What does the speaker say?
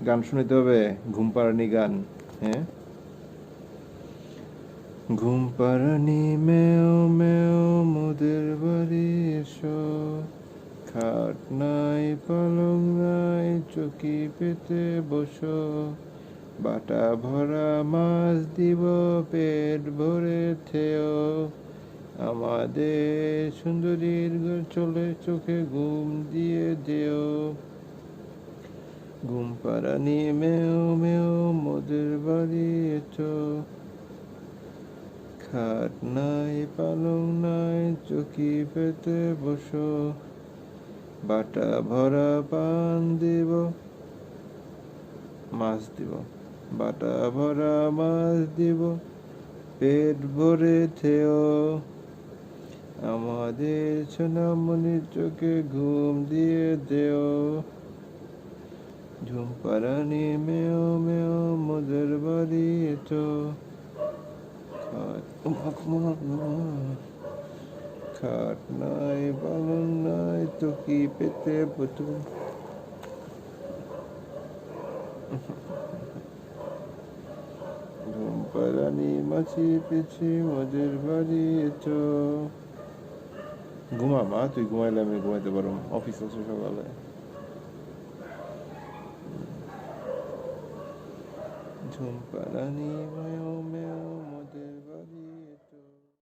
গান শুনতে হবে, ঘুম পাড়ানি গান। হ্যাঁ, ঘুম পাড়ানি মেও মেও মোদের বাড়ি এসো, খাট নাই পালং নাই চকি পেতে বসো, বাটা ভরা মাছ দিব পেট ভরে থেও, আমাদের সুন্দরীর চলে চোখে ঘুম দিয়ে দেও। ঘুম পাড়ানি মেও মেও মোদের বাড়ি এসো, খাট নাই পালং নাই চকি পেতে বসো, বাটা ভরা পান দিব, মাছ দিব, বাটা ভরা মাছ দিব পেট ভরে থেও, আমাদের সোনামণির চোখে ঘুম দিয়ে দেও। ঝুম পাড়ানি মেও মেও মোদের বাড়ি এসো, খাট নাই পালং নাই চকি পেতে বসো। ঘুম পাড়ানি মাছি পিছি মোদের বাড়ি এসো। ঘুমা মা, তুই ঘুমাইলে আমি ঘুমাইতে পারবো, অফিস আছে সকালে। ঝুম পাড়ানি মেও মেও